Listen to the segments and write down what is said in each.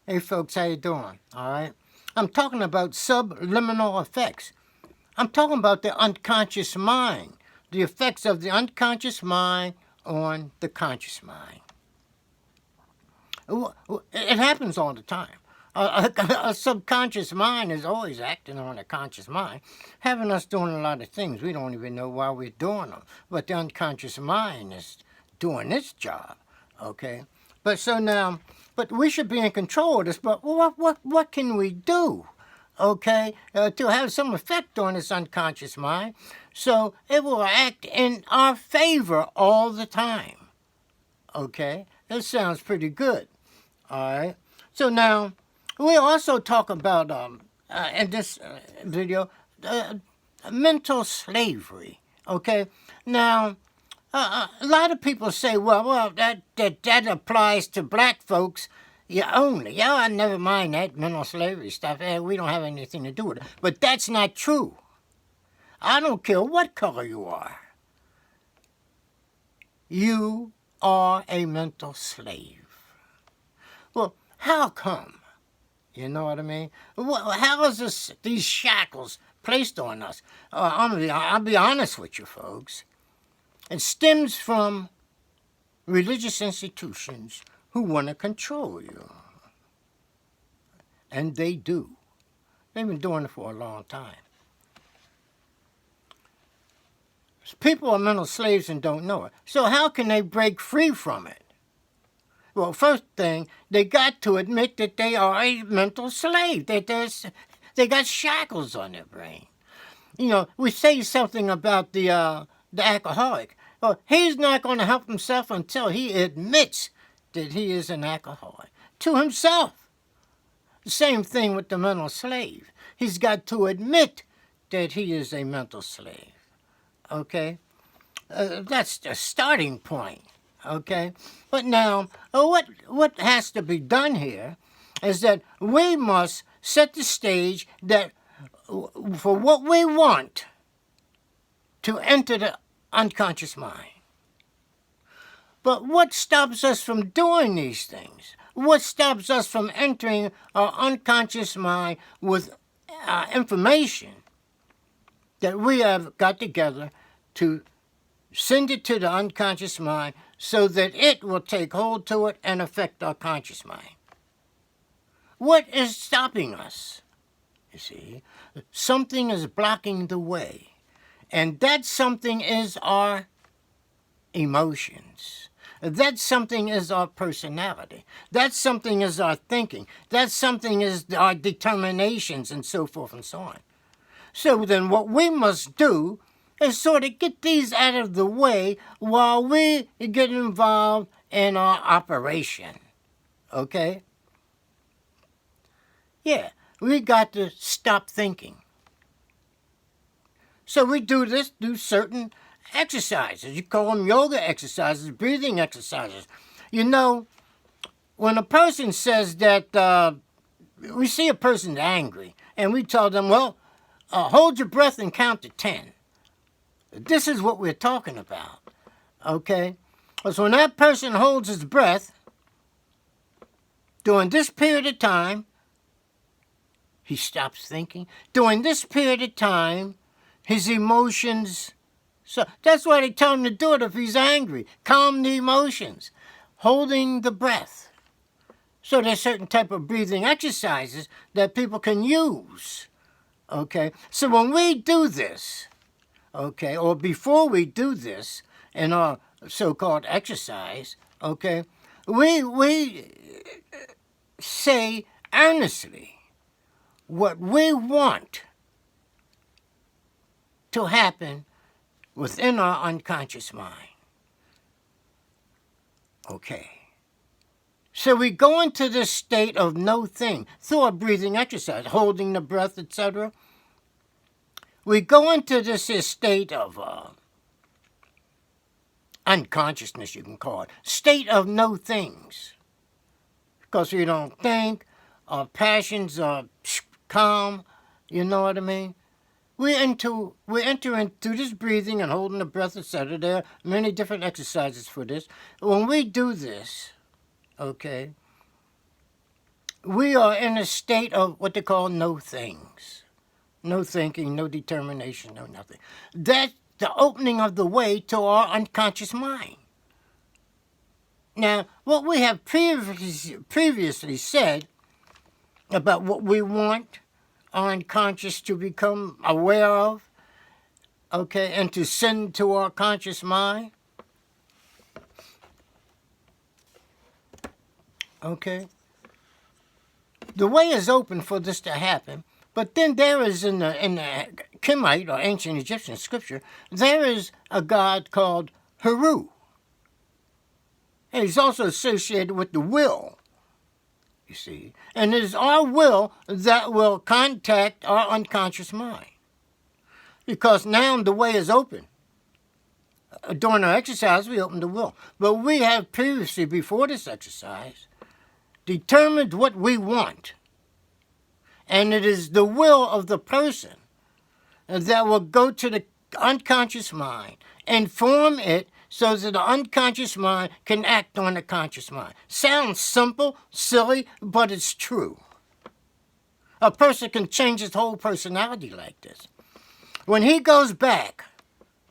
Hey folks, how you doing? All right. I'm talking about subliminal effects. I'm talking about the unconscious mind, the effects of the unconscious mind on the conscious mind. It happens all the time. A subconscious mind is always acting on a conscious mind, having us doing a lot of things. We don't even know why we're doing them. But the unconscious mind is doing its job, okay? But we should be in control of this. But what can we do, okay, to have some effect on this unconscious mind so it will act in our favor all the time, okay? That sounds pretty good. All right. So now we also talk about in this video mental slavery. Okay. Now a lot of people say, well, that applies to black folks. Yeah, only. Yeah, I never mind that mental slavery stuff. We don't have anything to do with it. But that's not true. I don't care what color you are. You are a mental slave. Well, how come? You know what I mean? How is these shackles placed on us? I'll be honest with you, folks. It stems from religious institutions who want to control you. And they do. They've been doing it for a long time. People are mental slaves and don't know it. So how can they break free from it? Well, first thing, they got to admit that they are a mental slave, that they got shackles on their brain. You know, we say something about the alcoholic. Well, he's not going to help himself until he admits that he is an alcoholic to himself. The same thing with the mental slave. He's got to admit that he is a mental slave. Okay? That's the starting point. Okay? But now, what has to be done here is that we must set the stage that for what we want to enter the unconscious mind. But what stops us from doing these things? What stops us from entering our unconscious mind with information that we have got together to send it to the unconscious mind so that it will take hold to it and affect our conscious mind? What is stopping us? You see, something is blocking the way. And that something is our emotions. That something is our personality. That something is our thinking. That something is our determinations and so forth and so on. So then what we must do is sort of get these out of the way while we get involved in our operation. Okay? Yeah, we got to stop thinking. So we do certain exercises. You call them yoga exercises, breathing exercises. You know, when a person says that, we see a person's angry, and we tell them, well, hold your breath and count to 10. This is what we're talking about, okay? So when that person holds his breath, during this period of time, he stops thinking. During this period of time, his emotions, so that's why they tell him to do it if he's angry. Calm the emotions, holding the breath. So there's certain type of breathing exercises that people can use, okay? So when we do this, okay, or before we do this in our so-called exercise, okay, we say earnestly what we want to happen within our unconscious mind. Okay. So we go into this state of no thing through our breathing exercise, holding the breath, etc. We go into this state of unconsciousness, you can call it, state of no things. Because we don't think, our passions are calm, you know what I mean? We enter into this breathing and holding the breath, etc. There are many different exercises for this. When we do this, okay, we are in a state of what they call no things. No thinking, no determination, no nothing. That's the opening of the way to our unconscious mind. Now, what we have previously said about what we want our unconscious to become aware of, okay, and to send to our conscious mind, okay, the way is open for this to happen. But then there is in the Kemite or ancient Egyptian scripture, there is a god called Heru. And he's also associated with the will, you see. And it is our will that will contact our unconscious mind. Because now the way is open. During our exercise, we open the will. But we have previously, before this exercise, determined what we want. And it is the will of the person that will go to the unconscious mind, inform it so that the unconscious mind can act on the conscious mind. Sounds simple, silly, but it's true. A person can change his whole personality like this. When he goes back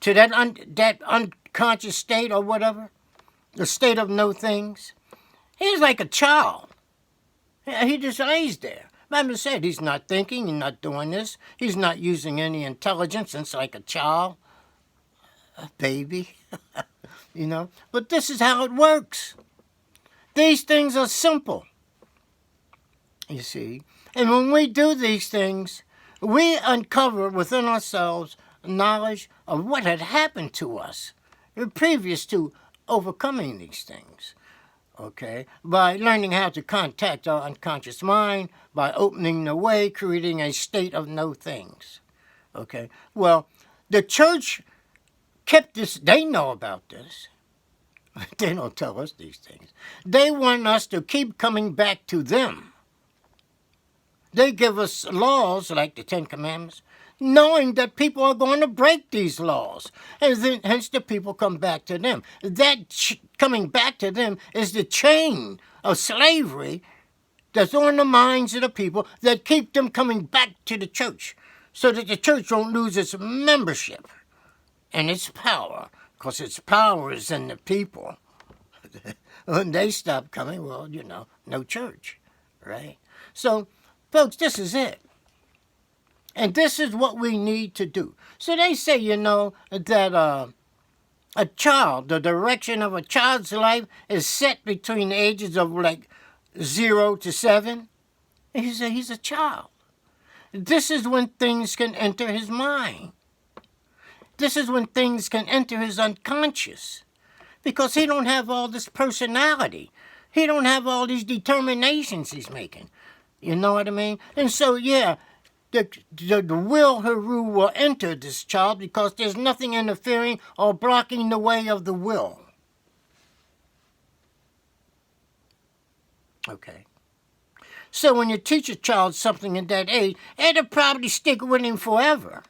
to that unconscious state or whatever, the state of no things, he's like a child. He just lays there. Remember I said, he's not thinking, he's not doing this, he's not using any intelligence, it's like a child, a baby, you know. But this is how it works. These things are simple, you see. And when we do these things, we uncover within ourselves knowledge of what had happened to us previous to overcoming these things. Okay, by learning how to contact our unconscious mind, by opening the way, creating a state of no things. Okay, well, the church kept this, they know about this. They don't tell us these things. They want us to keep coming back to them. They give us laws like the Ten Commandments, knowing that people are going to break these laws. And then, hence the people come back to them. That coming back to them is the chain of slavery that's on the minds of the people that keep them coming back to the church so that the church won't lose its membership and its power, because its power is in the people. When they stop coming, well, you know, no church, right? So, folks, this is it. And this is what we need to do. So they say, you know, that a child, the direction of a child's life is set between the ages of like 0 to 7. He's a child. This is when things can enter his mind. This is when things can enter his unconscious. Because he don't have all this personality. He don't have all these determinations he's making. You know what I mean? And so, yeah, the will Heru will enter this child because there's nothing interfering or blocking the way of the will. Okay. So when you teach a child something at that age, it'll probably stick with him forever.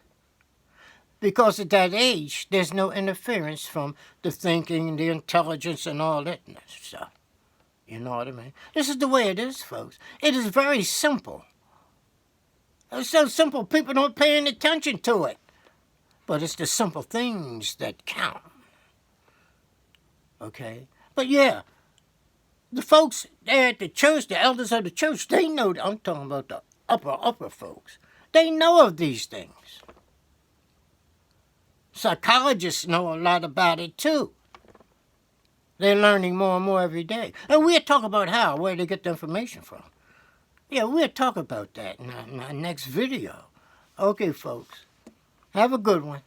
Because at that age, there's no interference from the thinking, the intelligence, and all that stuff. You know what I mean? This is the way it is, folks. It is very simple. It's so simple, people don't pay any attention to it. But it's the simple things that count. Okay? But yeah, the folks there at the church, the elders of the church, they know, I'm talking about the upper folks. They know of these things. Psychologists know a lot about it too. They're learning more and more every day. And we'll talk about how, where they get the information from. Yeah, we'll talk about that in our next video. Okay, folks. Have a good one.